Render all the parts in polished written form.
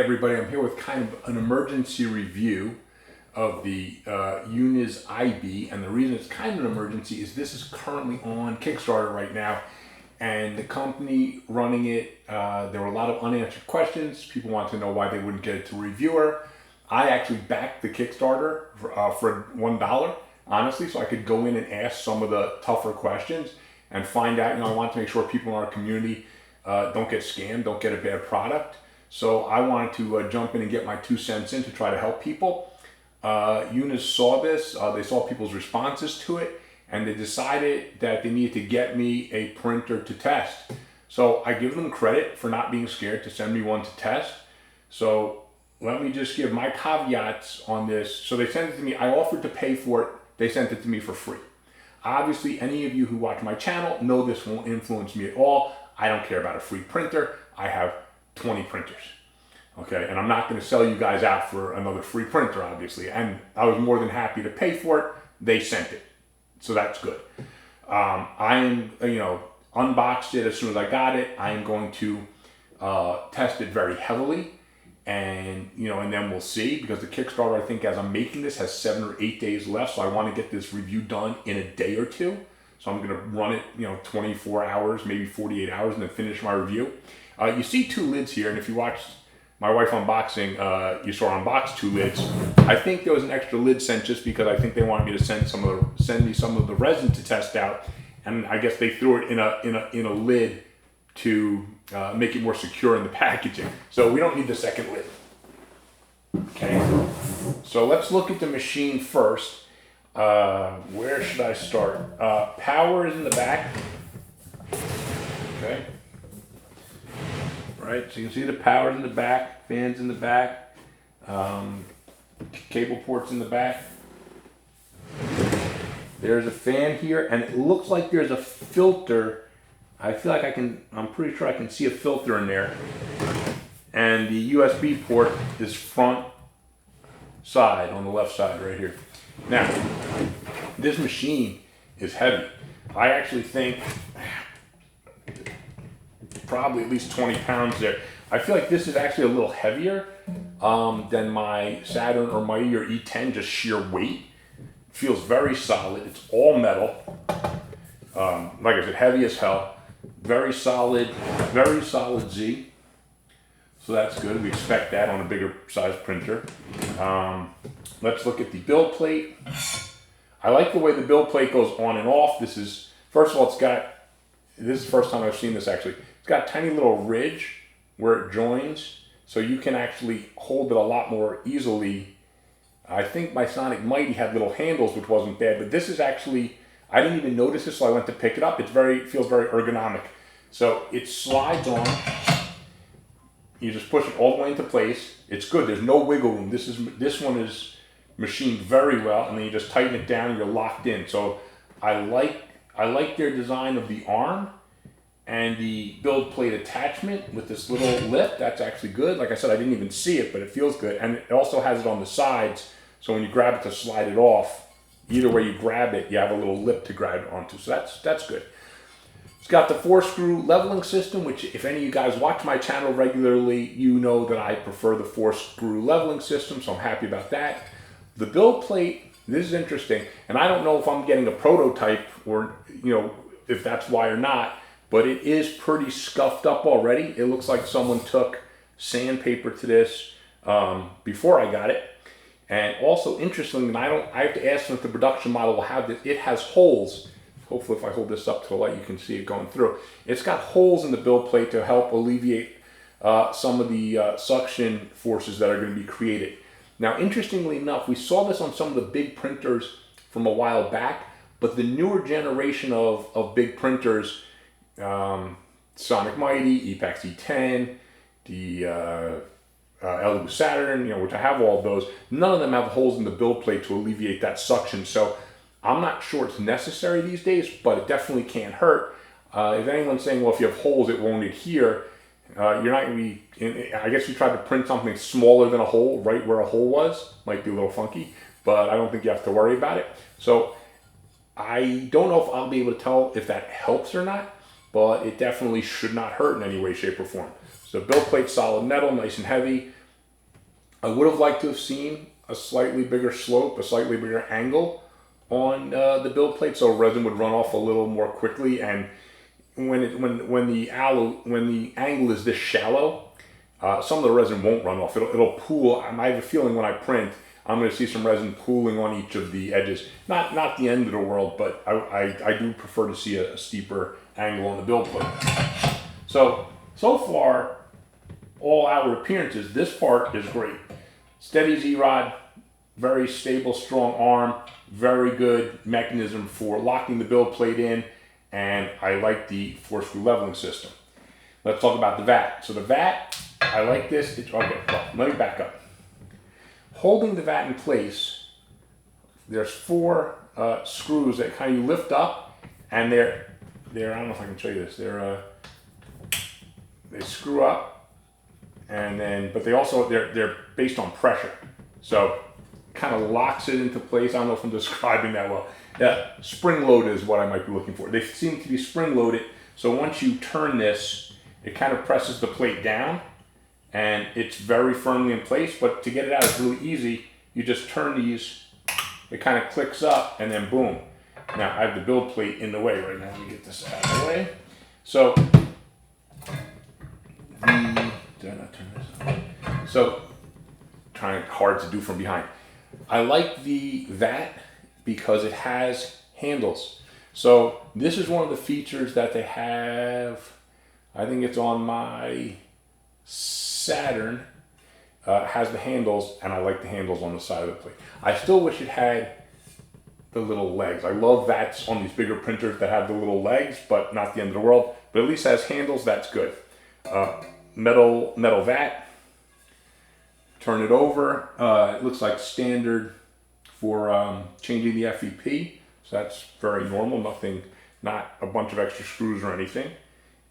everybody, I'm here with kind of an emergency review of the UNIZ IBEE, and the reason it's kind of an emergency is this is currently on Kickstarter right now, and the company running it, there were a lot of unanswered questions. People wanted to know why they wouldn't get it to a reviewer. I actually backed the Kickstarter for $1, honestly, so I could go in and ask some of the tougher questions and find out, I want to make sure people in our community don't get scammed, don't get a bad product. So I wanted to jump in and get my 2 cents in to try to help people. UNIZ saw this, they saw people's responses to it, and they decided that they needed to get me a printer to test. So I give them credit for not being scared to send me one to test. So let me just give my caveats on this. So they sent it to me, I offered to pay for it, they sent it to me for free. Obviously, any of you who watch my channel know this won't influence me at all. I don't care about a free printer. I have 20 printers, okay? And I'm not gonna sell you guys out for another free printer, obviously. And I was more than happy to pay for it. They sent it, so that's good. I unboxed it as soon as I got it. I am going to test it very heavily, and and then we'll see, because the Kickstarter, I think, as I'm making this, has 7 or 8 days left, so I want to get this review done in a day or two. So I'm going to run it 24 hours, maybe 48 hours, and then finish my review. You see 2 lids here, and if you watched my wife unboxing, you saw her unbox 2 lids. I think there was an extra lid sent just because I think they wanted me to send me some of the resin to test out, and I guess they threw it in a lid to make it more secure in the packaging. So we don't need the second lid. Okay, so let's look at the machine first. Where should I start? Power is in the back. Okay. Right, so you can see the power in the back, fans in the back, cable ports in the back. There's a fan here, and it looks like there's a filter. I feel like I'm pretty sure I can see a filter in there. And the USB port is front side, on the left side right here. Now, this machine is heavy. I actually think probably at least 20 pounds there. I feel like this is actually a little heavier than my Saturn or Mighty or E10, just sheer weight. It feels very solid. It's all metal. Like I said, heavy as hell. Very solid Z. So that's good. We expect that on a bigger size printer. Let's look at the build plate. I like the way the build plate goes on and off. This is the first time I've seen this actually. It's got a tiny little ridge where it joins, so you can actually hold it a lot more easily. I think my Sonic Mighty had little handles, which wasn't bad, but this is actually, I didn't even notice this, so I went to pick it up. It feels very ergonomic. So it slides on. You just push it all the way into place. It's good. There's no wiggle room. This one is machined very well, and then you just tighten it down and you're locked in. So I like their design of the arm and the build plate attachment with this little lip. That's actually good. Like I said, I didn't even see it, but it feels good. And it also has it on the sides, so when you grab it to slide it off, either way you grab it, you have a little lip to grab it onto. So that's good. It's got the 4-screw leveling system, which if any of you guys watch my channel regularly, you know that I prefer the 4-screw leveling system, so I'm happy about that. The build plate, this is interesting, and I don't know if I'm getting a prototype or, if that's why or not, but it is pretty scuffed up already. It looks like someone took sandpaper to this before I got it. And also, interestingly, I have to ask them if the production model will have this. It has holes. Hopefully, if I hold this up to the light, you can see it going through. It's got holes in the build plate to help alleviate some of the suction forces that are going to be created. Now, interestingly enough, we saw this on some of the big printers from a while back, but the newer generation of big printers, Sonic Mighty, Epax E10, the LU Saturn, which I have all of those, none of them have holes in the build plate to alleviate that suction. So I'm not sure it's necessary these days, but it definitely can't hurt. If anyone's saying, well, if you have holes, it won't adhere, you're not going to be, I guess you tried to print something smaller than a hole, right where a hole was, might be a little funky, but I don't think you have to worry about it. So I don't know if I'll be able to tell if that helps or not, but it definitely should not hurt in any way, shape, or form. So build plate, solid metal, nice and heavy. I would have liked to have seen a slightly bigger slope, a slightly bigger angle on the build plate, so resin would run off a little more quickly. And when the angle is this shallow, some of the resin won't run off. It'll pool. I have a feeling when I print, I'm going to see some resin pooling on each of the edges. Not the end of the world, but I do prefer to see a steeper angle on the build plate. So far, all outward appearances, this part is great. Steady Z-rod, very stable, strong arm, very good mechanism for locking the build plate in, and I like the 4-screw leveling system. Let's talk about the vat. So the vat, I like this. Okay, well, let me back up. Holding the vat in place, there's 4 screws that kind of you lift up, and they're I don't know if I can show you this. They screw up. And then, but they're based on pressure, so it kind of locks it into place. I don't know if I'm describing that well. Yeah, spring loaded is what I might be looking for. They seem to be spring loaded, so once you turn this, it kind of presses the plate down, and it's very firmly in place. But to get it out is really easy. You just turn these, it kind of clicks up, and then boom. Now I have the build plate in the way right now. Let me get this out of the way. So. Did I not turn this on? So, trying hard to do from behind. I like the vat because it has handles. So this is one of the features that they have. I think it's on my Saturn. Has the handles, and I like the handles on the side of the plate. I still wish it had the little legs. I love vats on these bigger printers that have the little legs, but not the end of the world. But at least it has handles. That's good. Metal vat. Turn it over. It looks like standard for changing the FEP, so that's very normal. Not a bunch of extra screws or anything.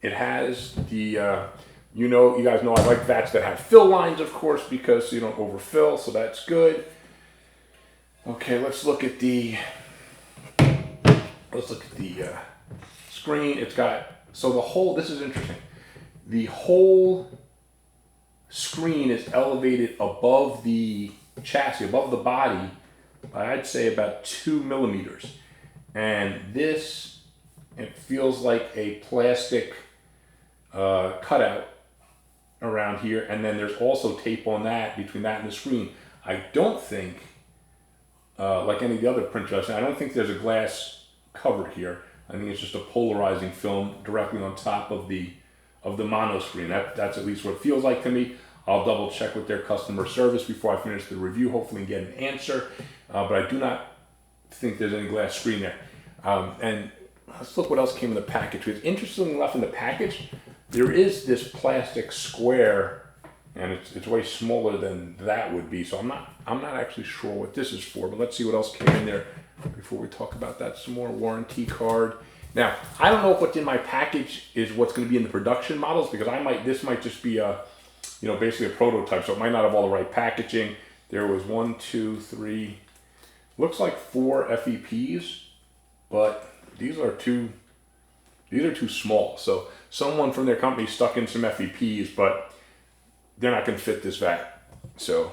It has the you guys know I like vats that have fill lines, of course, because you don't overfill, so that's good. Okay, let's look at the screen. It's got this is interesting. The whole screen is elevated above the chassis, above the body, I'd say about 2 millimeters. And this, it feels like a plastic cutout around here. And then there's also tape on that, between that and the screen. I don't think, like any of the other printers, I don't think there's a glass cover here. I think it's just a polarizing film directly on top of the mono screen. That's at least what it feels like to me. I'll double check with their customer service before I finish the review, hopefully get an answer. But I do not think there's any glass screen there. And let's look what else came in the package. Because interestingly enough, in the package, there is this plastic square, and it's way smaller than that would be. So I'm not actually sure what this is for. But let's see what else came in there before we talk about that some more. Warranty card. Now, I don't know if what's in my package is what's going to be in the production models, because this might just be basically a prototype, so it might not have all the right packaging. There was 1, 2, 3, looks like 4 FEPs, but these are too small. So someone from their company stuck in some FEPs, but they're not going to fit this vat. So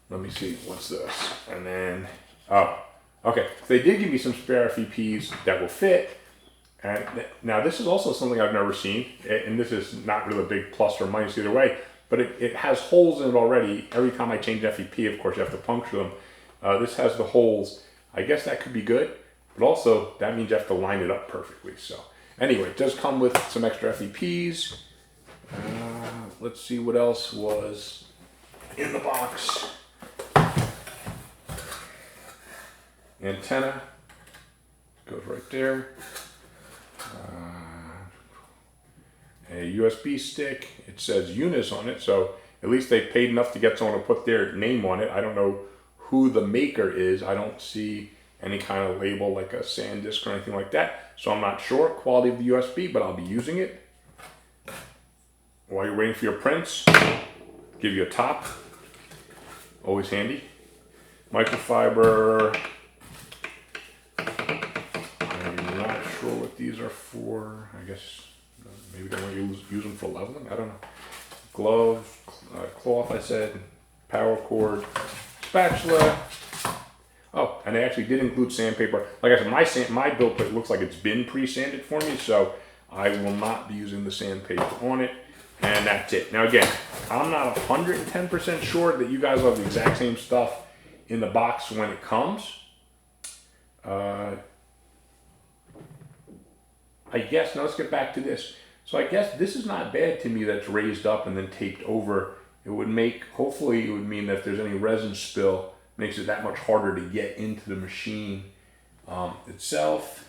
let me see, what's this? And then, okay, so they did give me some spare FEPs that will fit. And now this is also something I've never seen, and this is not really a big plus or minus either way, but it has holes in it already. Every time I change FEP, of course, you have to puncture them. This has the holes. I guess that could be good, but also that means you have to line it up perfectly. So anyway, it does come with some extra FEPs. Let's see what else was in the box. Antenna goes right there. A USB stick. It says UNIZ on it, so at least they paid enough to get someone to put their name on it. I don't know who the maker is. I don't see any kind of label like a SanDisk or anything like that, so I'm not sure quality of the USB, but I'll be using it. While you're waiting for your prints, give you a top. Always handy. Microfiber. I'm not sure what these are for. I guess maybe they want to use them for leveling. I don't know. Glove, cloth, I said. power cord, spatula. Oh, and they actually did include sandpaper. Like I said, my build plate looks like it's been pre-sanded for me, so I will not be using the sandpaper on it. And that's it. Now again, I'm not 110% sure that you guys will have the exact same stuff in the box when it comes. I guess, now let's get back to this. So I guess this is not bad to me that's raised up and then taped over. It would make, hopefully it would mean that if there's any resin spill, makes it that much harder to get into the machine itself.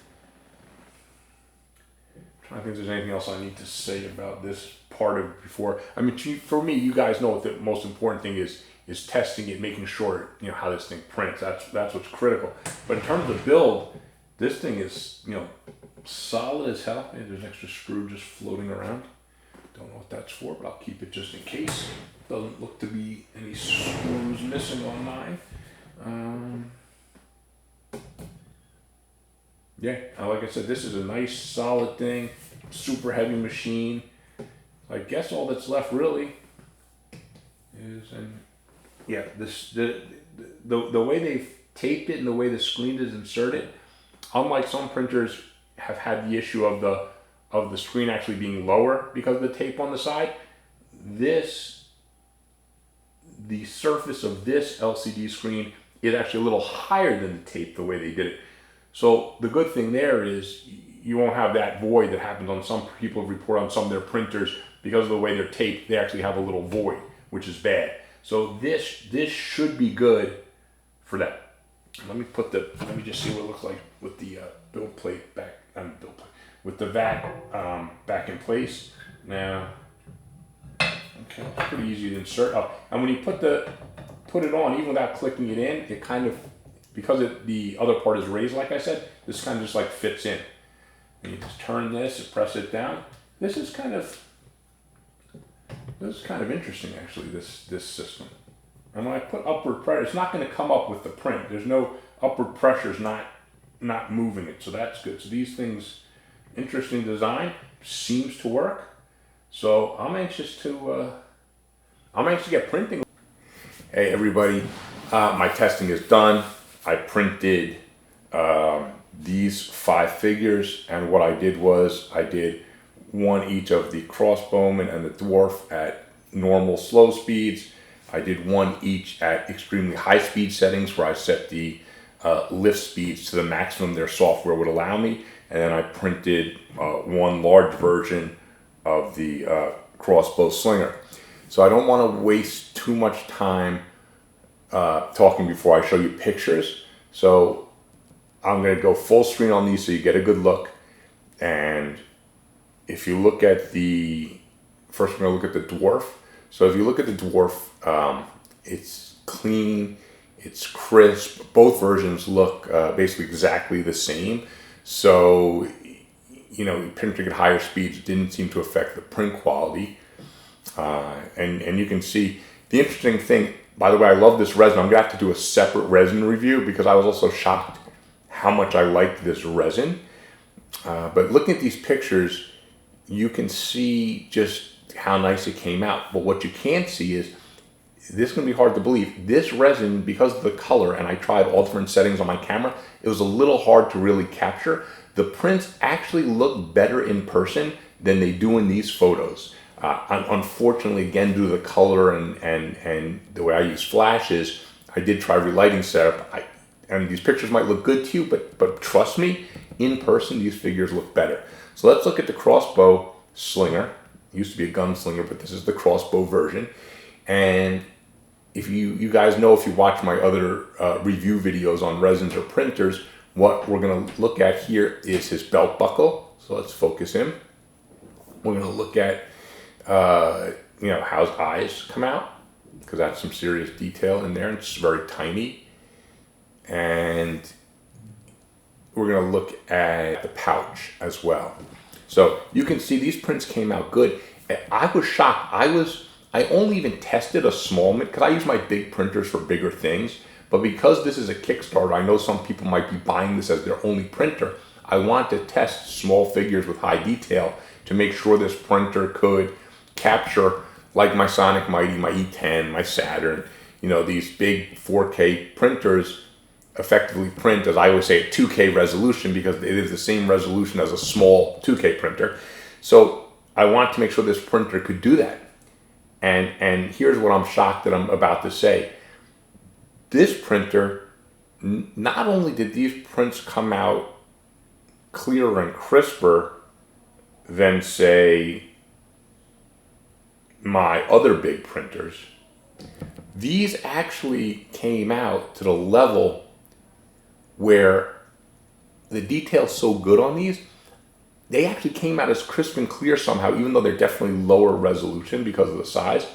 I'm trying to think if there's anything else I need to say about this part of it before. I mean, for me, you guys know what the most important thing is testing it, making sure, you know, how this thing prints. That's what's critical. But in terms of build, this thing is, you know, solid as hell. Yeah, there's an extra screw just floating around. Don't know what that's for, but I'll keep it just in case. Doesn't look to be any screws missing on mine. Yeah, like I said, this is a nice solid thing, super heavy machine. I guess all that's left really is, and yeah, the way they've taped it and the way the screen is inserted, unlike some printers have had the issue of the screen actually being lower because of the tape on the side. The surface of this LCD screen is actually a little higher than the tape the way they did it. So the good thing there is you won't have that void that happens on some people report on some of their printers because of the way they're taped. They actually have a little void, which is bad. So this should be good for that. Let me just see what it looks like with the build plate back. With the vat back in place. Now, okay, it's pretty easy to insert. Oh, and when you put it on, even without clicking it in, it kind of, because the other part is raised, like I said, this kind of just like fits in. And you just turn this and press it down. This is kind of interesting, actually, this system. And when I put upward pressure, it's not going to come up with the print. There's no upward pressure, not moving it, so that's good. So these things, interesting design, seems to work. So I'm anxious to get printing. Hey everybody, my testing is done. I printed these 5 figures, and what I did was I did one each of the crossbowman and the dwarf at normal slow speeds. I did one each at extremely high speed settings where I set the lift speeds to the maximum their software would allow me, and then I printed one large version of the crossbow slinger. So I don't want to waste too much time talking before I show you pictures. So I'm going to go full screen on these so you get a good look. And if you look at first we're going to look at the dwarf. So if you look at the dwarf, it's clean, it's crisp. Both versions look basically exactly the same. So, you know, printing at higher speeds didn't seem to affect the print quality. And you can see the interesting thing, by the way, I love this resin. I'm gonna have to do a separate resin review because I was also shocked how much I liked this resin. But looking at these pictures, you can see just how nice it came out. But what you can't see is, this is gonna be hard to believe, this resin, because of the color, and I tried all different settings on my camera, it was a little hard to really capture. The prints actually look better in person than they do in these photos. Unfortunately, again, due to the color and the way I use flashes, I did try relighting setup. And these pictures might look good to you, but trust me, in person, these figures look better. So let's look at the crossbow slinger. It used to be a gunslinger, but this is the crossbow version. And if you guys know, if you watch my other review videos on resins or printers, what we're gonna look at here is his belt buckle. So let's focus him. We're gonna look at you know, how his eyes come out, because that's some serious detail in there, and it's very tiny. And we're gonna look at the pouch as well. So you can see these prints came out good. I was shocked. I only even tested a small, because I use my big printers for bigger things, but because this is a Kickstarter, I know some people might be buying this as their only printer. I want to test small figures with high detail to make sure this printer could capture, like my Sonic Mighty, my E10, my Saturn, these big 4K printers effectively print, as I always say, at 2K resolution because it is the same resolution as a small 2K printer. So I want to make sure this printer could do that. And here's what I'm shocked that I'm about to say. This printer, not only did these prints come out clearer and crisper than, say, my other big printers, these actually came out to the level where the detail's so good on these, they actually came out as crisp and clear somehow, even though they're definitely lower resolution because of the size.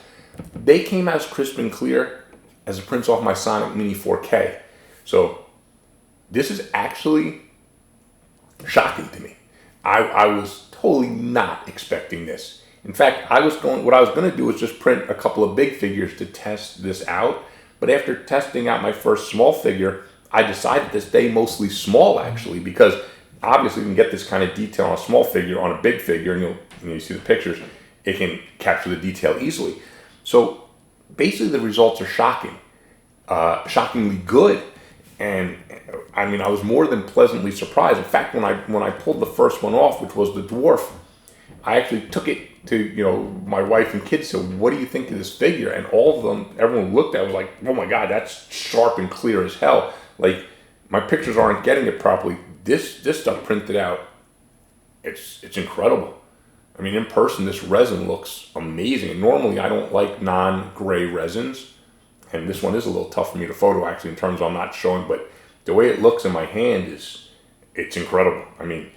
They came out as crisp and clear as the prints off my Sonic Mini 4K. So this is actually shocking to me. I was totally not expecting this. In fact, what I was going to do was just print a couple of big figures to test this out. But after testing out my first small figure, I decided to stay mostly small actually, because obviously you can get this kind of detail on a small figure. On a big figure, and you see the pictures, it can capture the detail easily. So basically the results are shocking, shockingly good. And I mean, I was more than pleasantly surprised. In fact, when I pulled the first one off, which was the dwarf, I actually took it to, my wife and kids, said, what do you think of this figure? And all of them, everyone looked at it, was like, oh my God, that's sharp and clear as hell. Like, my pictures aren't getting it properly. This stuff printed out, it's incredible. I mean, in person, this resin looks amazing. And normally, I don't like non-gray resins. And this one is a little tough for me to photo, actually, in terms of I'm not showing. But the way it looks in my hand it's incredible. I mean,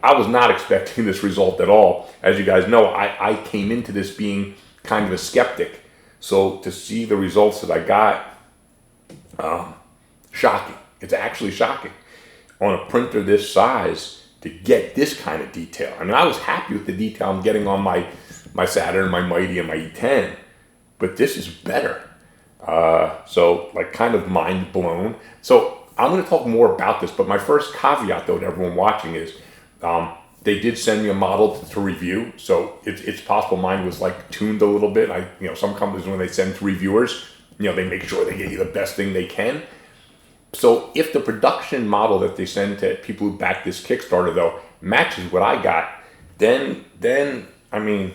I was not expecting this result at all. As you guys know, I came into this being kind of a skeptic. So to see the results that I got, shocking. It's actually shocking. On a printer this size, to get this kind of detail. I mean, I was happy with the detail I'm getting on my Saturn, my Mighty, and my E10. But this is better. So, like, kind of mind blown. So I'm going to talk more about this, but my first caveat, though, to everyone watching is they did send me a model to review. So it's possible mine was, like, tuned a little bit. Some companies, when they send to reviewers, they make sure they get you the best thing they can. So if the production model that they send to people who back this Kickstarter, though, matches what I got, then I mean,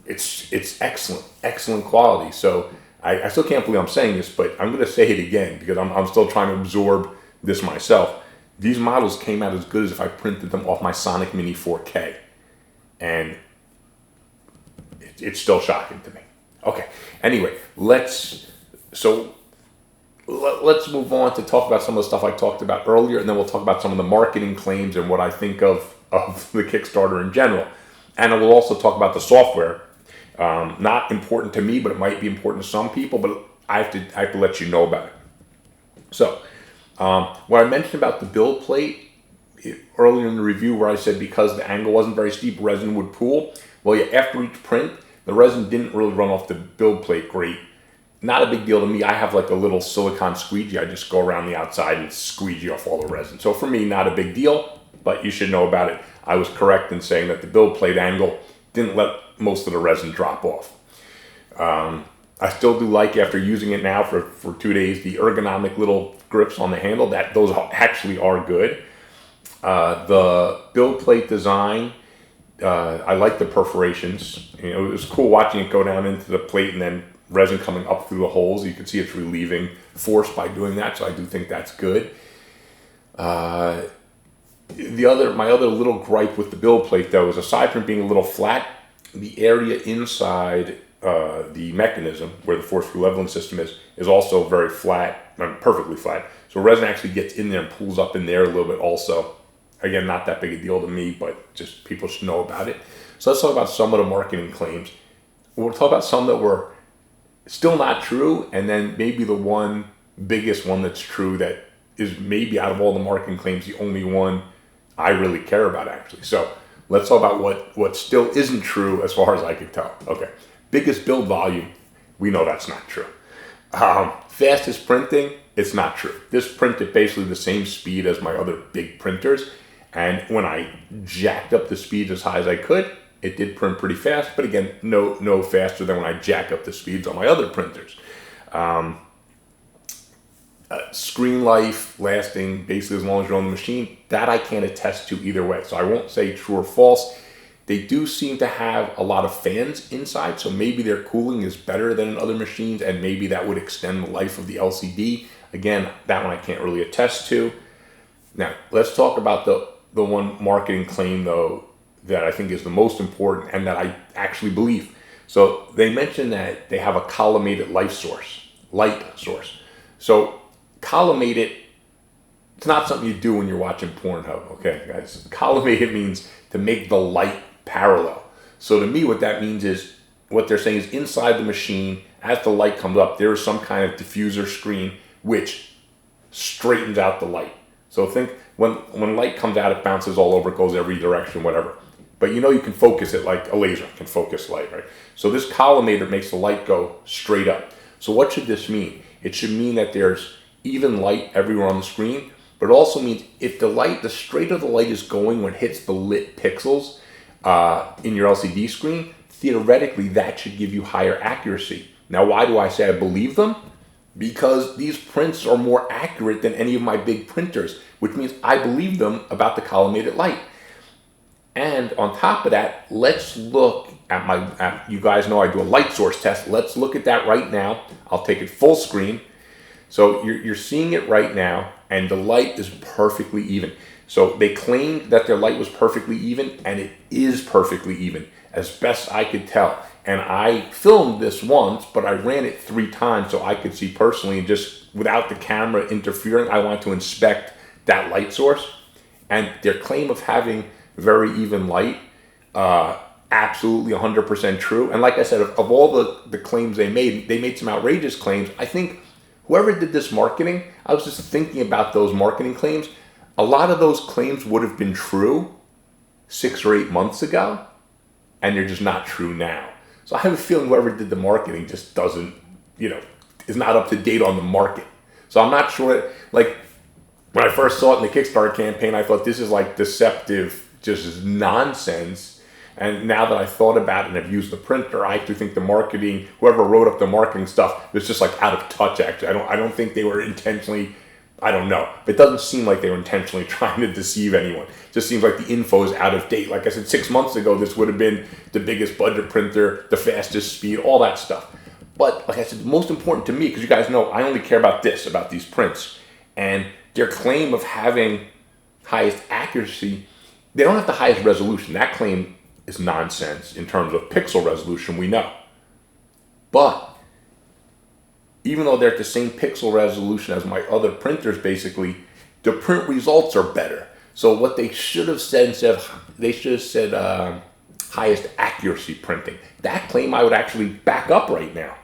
it's excellent quality. So I still can't believe I'm saying this, but I'm going to say it again because I'm still trying to absorb this myself. These models came out as good as if I printed them off my Sonic Mini 4K. And it's still shocking to me. Okay, anyway, let's move on to talk about some of the stuff I talked about earlier, and then we'll talk about some of the marketing claims and what I think of the Kickstarter in general. And I will also talk about the software. Not important to me, but it might be important to some people, but I have to let you know about it. So, what I mentioned about the build plate earlier in the review where I said because the angle wasn't very steep, resin would pool. Well, yeah, after each print, the resin didn't really run off the build plate great. Not a big deal to me. I have like a little silicone squeegee. I just go around the outside and squeegee off all the resin. So for me, not a big deal, but you should know about it. I was correct in saying that the build plate angle didn't let most of the resin drop off. I still do like, after using it now for 2 days, the ergonomic little grips on the handle. Those actually are good. The build plate design, I like the perforations. It was cool watching it go down into the plate and then resin coming up through the holes. You can see it's relieving force by doing that, so I do think that's good. My other little gripe with the build plate, though, is aside from being a little flat, the area inside the mechanism where the force leveling system is also very flat, perfectly flat. So resin actually gets in there and pulls up in there a little bit also. Again, not that big a deal to me, but just people should know about it. So let's talk about some of the marketing claims. We'll talk about some that were still not true, and then maybe the biggest one that's true that is maybe out of all the marketing claims the only one I really care about, actually. So let's talk about what still isn't true as far as I can tell. Okay, biggest build volume, we know that's not true. Fastest printing, it's not true. This printed basically the same speed as my other big printers, and when I jacked up the speed as high as I could, It did print pretty fast, but again, no faster than when I jack up the speeds on my other printers. Screen life lasting basically as long as you're on the machine, that I can't attest to either way. So I won't say true or false. They do seem to have a lot of fans inside, so maybe their cooling is better than in other machines, and maybe that would extend the life of the LCD. Again, that one I can't really attest to. Now, let's talk about the one marketing claim, though, that I think is the most important and that I actually believe. So they mentioned that they have a collimated light source. So collimated, it's not something you do when you're watching Pornhub, okay, guys? Collimated means to make the light parallel. So to me, what that means is, what they're saying is inside the machine, as the light comes up, there is some kind of diffuser screen which straightens out the light. So think when light comes out, it bounces all over, it goes every direction, whatever. But you know you can focus it like a laser can focus light, right? So this collimator makes the light go straight up. So what should this mean? It should mean that there's even light everywhere on the screen, but it also means if the straighter the light is going when it hits the lit pixels in your LCD screen, theoretically that should give you higher accuracy. Now, why do I say I believe them? Because these prints are more accurate than any of my big printers, which means I believe them about the collimated light. And on top of that, let's look at you guys know I do a light source test. Let's look at that right now. I'll take it full screen. So you're seeing it right now, and the light is perfectly even. So they claimed that their light was perfectly even, and it is perfectly even, as best I could tell. And I filmed this once, but I ran it 3 times so I could see personally, and just without the camera interfering, I want to inspect that light source. And their claim of having very even light, absolutely 100% true. And like I said, of all the claims they made some outrageous claims. I think whoever did this marketing, I was just thinking about those marketing claims. A lot of those claims would have been true 6 or 8 months ago, and they're just not true now. So I have a feeling whoever did the marketing just doesn't, is not up to date on the market. So I'm not sure, like, when I first saw it in the Kickstarter campaign, I thought this is like deceptive, just nonsense. And now that I thought about it and have used the printer, I actually think the marketing, whoever wrote up the marketing stuff, was just like out of touch, actually. I don't think they were intentionally, I don't know. It doesn't seem like they were intentionally trying to deceive anyone. It just seems like the info is out of date. Like I said, 6 months ago, this would have been the biggest budget printer, the fastest speed, all that stuff. But like I said, the most important to me, because you guys know I only care about these prints. And their claim of having highest accuracy, they don't have the highest resolution. That claim is nonsense in terms of pixel resolution, we know. But even though they're at the same pixel resolution as my other printers, basically, the print results are better. So what they should have said, highest accuracy printing. That claim I would actually back up right now.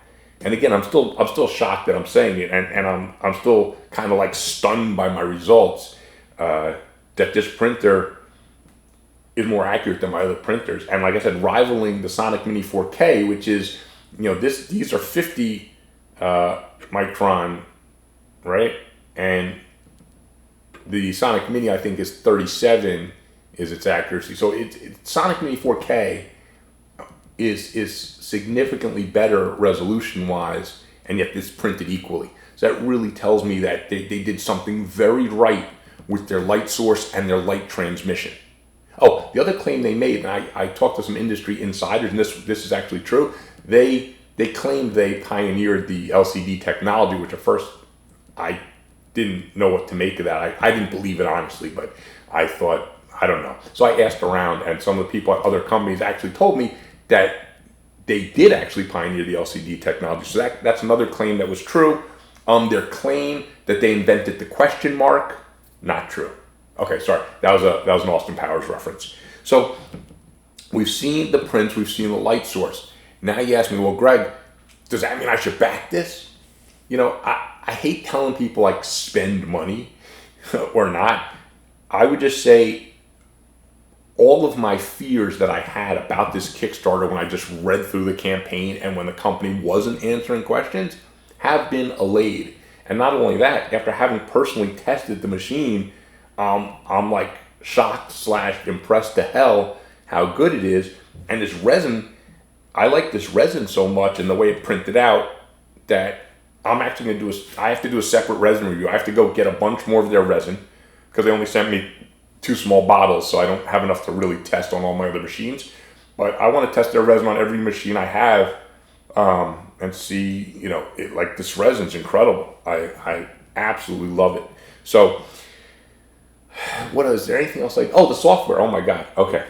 And again, I'm still shocked that I'm saying it, and I'm still kind of like stunned by my results that this printer is more accurate than my other printers. And like I said, rivaling the Sonic Mini 4K, which is, these are 50 micron, right? And the Sonic Mini, I think, is 37 is its accuracy. So Sonic Mini 4K is significantly better resolution wise, and yet it's printed equally. So that really tells me that they did something very right with their light source and their light transmission. Oh, the other claim they made, and I talked to some industry insiders, and this is actually true. They claimed they pioneered the LCD technology, which at first I didn't know what to make of that. I didn't believe it, honestly, but I thought, I don't know. So I asked around, and some of the people at other companies actually told me that they did actually pioneer the LCD technology. So that's another claim that was true. Their claim that they invented the question mark, not true. Okay, sorry, that was an Austin Powers reference. So we've seen the prints, we've seen the light source. Now you ask me, well, Greg, does that mean I should back this? I hate telling people like spend money or not. I would just say all of my fears that I had about this Kickstarter when I just read through the campaign and when the company wasn't answering questions have been allayed. And not only that, after having personally tested the machine, I'm like shocked / impressed to hell how good it is. And this resin, I like this resin so much and the way it printed out that I'm actually going to I have to do a separate resin review. I have to go get a bunch more of their resin because they only sent me 2 small bottles, so I don't have enough to really test on all my other machines. But I want to test their resin on every machine I have and see, like this resin's incredible. I absolutely love it. So, what is there anything else the software? Oh my God. Okay.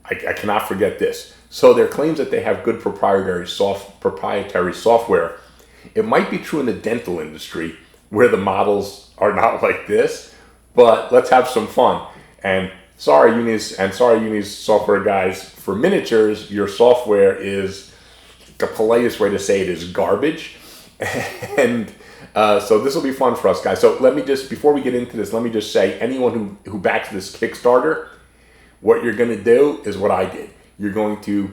I cannot forget this. So their claims that they have good proprietary software. It might be true in the dental industry where the models are not like this, but let's have some fun. And sorry, UNIZ software guys, for miniatures, your software is, the politest way to say it is garbage. And so this will be fun for us, guys. So let me just, before we get into this, let me just say, anyone who backs this Kickstarter, what you're going to do is what I did. You're going to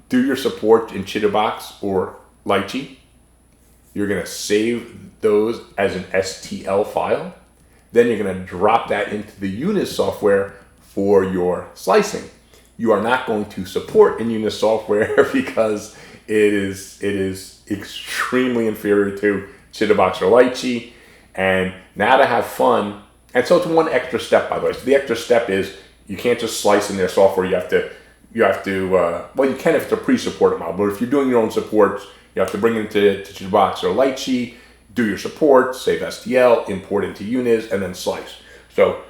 do your support in Chitterbox or Lychee. You're going to save those as an STL file. Then you're going to drop that into the UNIZ software for your slicing. You are not going to support in UNIZ software because it is extremely inferior to Chitterbox or Lychee. And now to have fun, and so it's one extra step, by the way. So the extra step is you can't just slice in their software. You have to well, you can if it's a pre-supported model, but if you're doing your own supports, you have to bring it into Chitterbox or Lychee, do your support, save STL, import into UNIZ, and then slice. So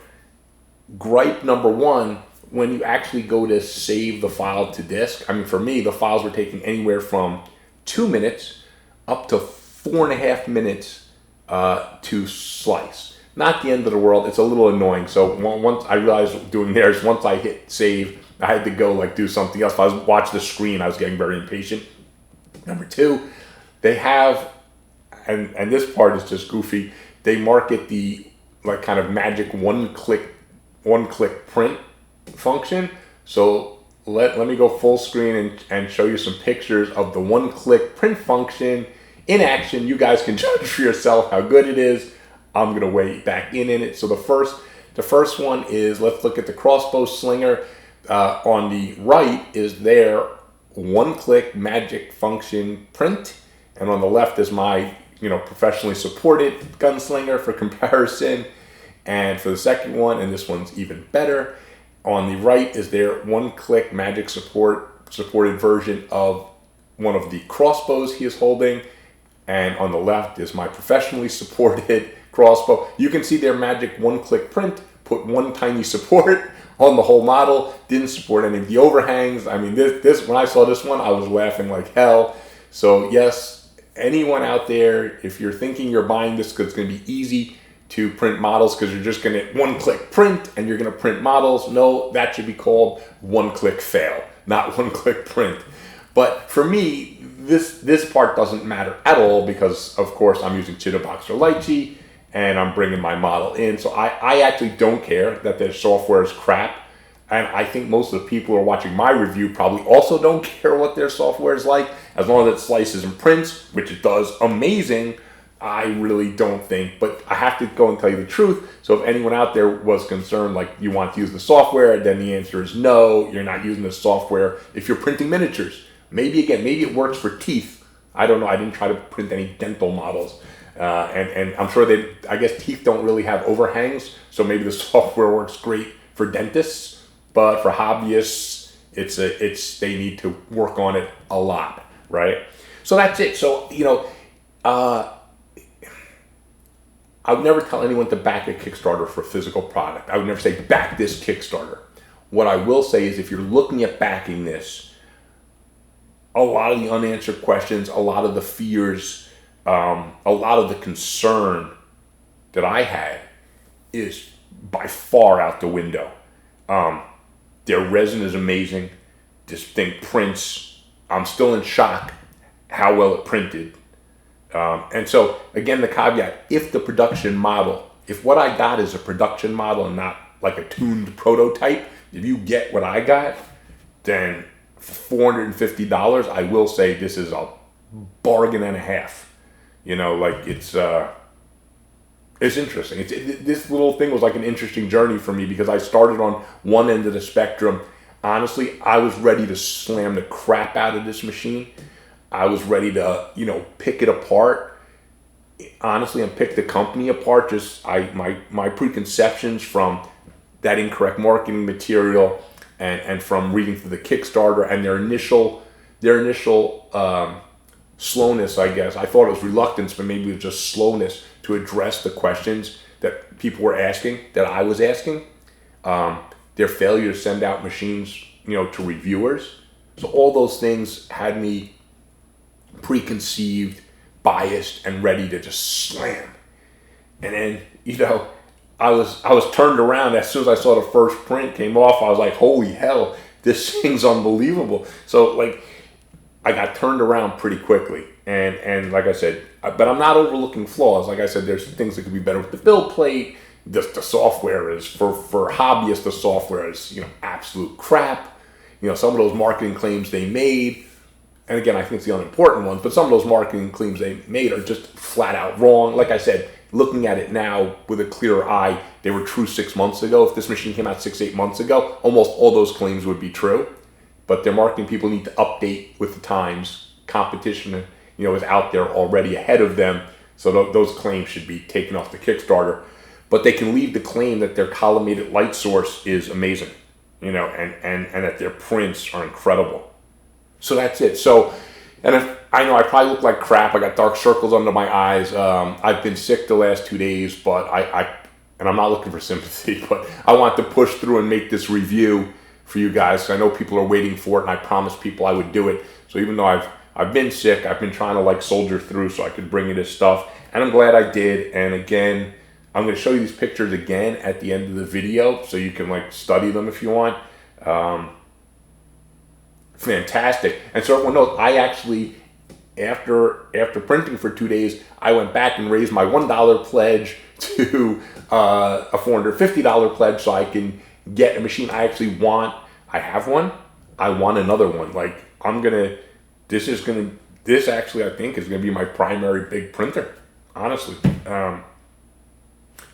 gripe number one, when you actually go to save the file to disk, I mean, for me, the files were taking anywhere from 2 minutes up to 4.5 minutes to slice. Not the end of the world. It's a little annoying. So once I realized doing theirs, once I hit save, I had to go do something else. If I was watching the screen, I was getting very impatient. Number two, they have, and this part is just goofy, they market the kind of magic one-click print function. So let me go full screen and show you some pictures of the one-click print function in action. You guys can judge for yourself how good it is. I'm gonna weigh back in it. So the first one is, let's look at the crossbow slinger. On the right is their one-click magic function print, and on the left is my professionally supported gunslinger for comparison. And for the second one, and this one's even better, on the right is their one-click magic supported version of one of the crossbows he is holding, and on the left is my professionally supported crossbow. You can see their magic one-click print put one tiny support on the whole model, didn't support any of the overhangs. I mean, this when I saw this one, I was laughing like hell. So yes, anyone out there, if you're thinking you're buying this because it's going to be easy to print models because you're just going to one-click print and you're going to print models, no, that should be called one-click fail, not one-click print. But for me, this part doesn't matter at all because, of course, I'm using Chitterbox or Lychee, and I'm bringing my model in. So I actually don't care that their software is crap. And I think most of the people who are watching my review probably also don't care what their software is like. As long as it slices and prints, which it does amazing, I really don't think. But I have to go and tell you the truth. So if anyone out there was concerned, you want to use the software, then the answer is no, you're not using the software if you're printing miniatures. Maybe it works for teeth. I don't know. I didn't try to print any dental models. And I'm sure I guess teeth don't really have overhangs, so maybe the software works great for dentists, but for hobbyists, they need to work on it a lot, right? So that's it. So, I would never tell anyone to back a Kickstarter for a physical product. I would never say back this Kickstarter. What I will say is if you're looking at backing this, a lot of the unanswered questions, a lot of the fears, a lot of the concern that I had is by far out the window. Their resin is amazing. This thing prints. I'm still in shock how well it printed. And so, again, the caveat, if what I got is a production model and not like a tuned prototype, if you get what I got, then for $450, I will say this is a bargain and a half. It's interesting. This little thing was like an interesting journey for me because I started on one end of the spectrum. Honestly, I was ready to slam the crap out of this machine. I was ready to, pick it apart, honestly, and pick the company apart. Just my preconceptions from that incorrect marketing material and from reading through the Kickstarter and their initial slowness, I guess. I thought it was reluctance, but maybe it was just slowness to address the questions that people were asking, that I was asking. Their failure to send out machines, to reviewers. So all those things had me preconceived, biased, and ready to just slam. And then, I was turned around as soon as I saw the first print came off. I was like, holy hell, this thing's unbelievable. So like, I got turned around pretty quickly. And like I said, but I'm not overlooking flaws. Like I said, there's things that could be better with the build plate. The software is, for hobbyists, the software is, absolute crap. Some of those marketing claims they made, and again, I think it's the unimportant ones, but some of those marketing claims they made are just flat out wrong. Like I said, looking at it now with a clearer eye, they were true 6 months ago. If this machine came out 6-8 months ago, almost all those claims would be true. But their marketing people need to update with the times. Competition, is out there already ahead of them. So those claims should be taken off the Kickstarter. But they can leave the claim that their collimated light source is amazing, and that their prints are incredible. So that's it. So, and I know I probably look like crap. I got dark circles under my eyes. I've been sick the last 2 days, but and I'm not looking for sympathy, but I want to push through and make this review for you guys. I know people are waiting for it, and I promised people I would do it. So even though I've been sick, I've been trying to soldier through so I could bring you this stuff, and I'm glad I did. And again, I'm going to show you these pictures again at the end of the video so you can study them if you want. Fantastic. And so everyone knows, I actually, after printing for 2 days, I went back and raised my $1 pledge to a $450 pledge so I can get a machine I actually want. I have one. I want another one. This actually I think is going to be my primary big printer, honestly.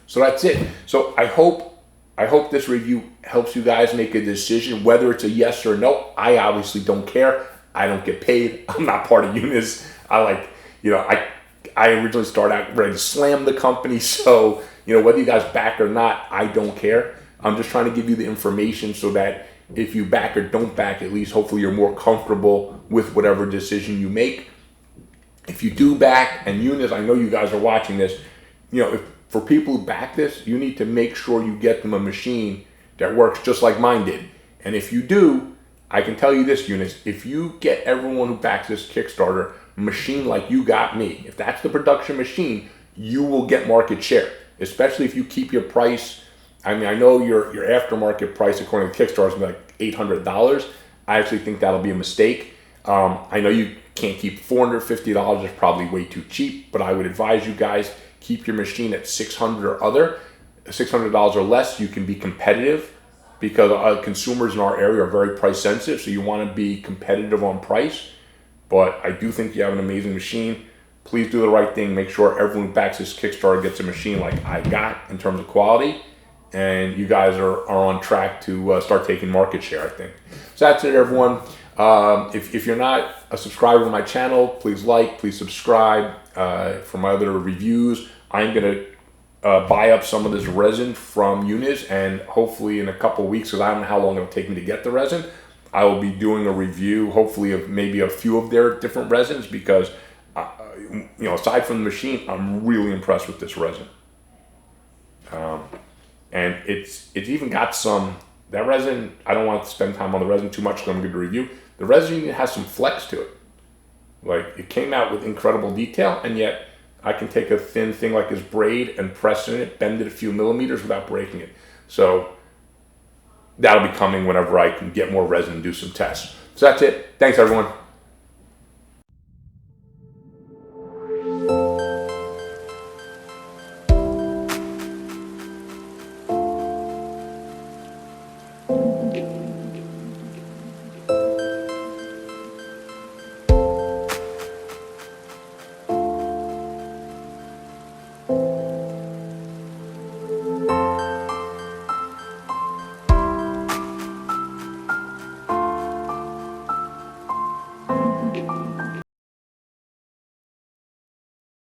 So that's it. So I hope this review helps you guys make a decision, whether it's a yes or no. I obviously don't care. I don't get paid. I'm not part of UNIZ. I originally started out ready to slam the company. So, whether you guys back or not, I don't care. I'm just trying to give you the information so that if you back or don't back, at least hopefully you're more comfortable with whatever decision you make. If you do back, and UNIZ, I know you guys are watching this, for people who back this, you need to make sure you get them a machine that works just like mine did. And if you do, I can tell you this, UNIZ, if you get everyone who backs this Kickstarter a machine like you got me, if that's the production machine, you will get market share, especially if you keep your price. I know your aftermarket price according to Kickstarter is like $800. I actually think that'll be a mistake. I know you can't keep $450. It's probably way too cheap, but I would advise you guys keep your machine at $600 or less. You can be competitive because consumers in our area are very price sensitive. So you want to be competitive on price. But I do think you have an amazing machine. Please do the right thing. Make sure everyone who backs this Kickstarter gets a machine like I got in terms of quality. And you guys are on track to start taking market share, I think. So that's it, everyone. If you're not a subscriber to my channel, please please subscribe for my other reviews. I'm going to buy up some of this resin from UNIZ, and hopefully in a couple weeks, because I don't know how long it'll take me to get the resin, I will be doing a review, hopefully, of maybe a few of their different resins, because, aside from the machine, I'm really impressed with this resin. And it's even got that resin, I don't want to spend time on the resin too much because I'm going to review. The resin has some flex to it. It came out with incredible detail, and yet I can take a thin thing like this braid and press in it, bend it a few millimeters without breaking it. So that'll be coming whenever I can get more resin and do some tests. So that's it. Thanks, everyone.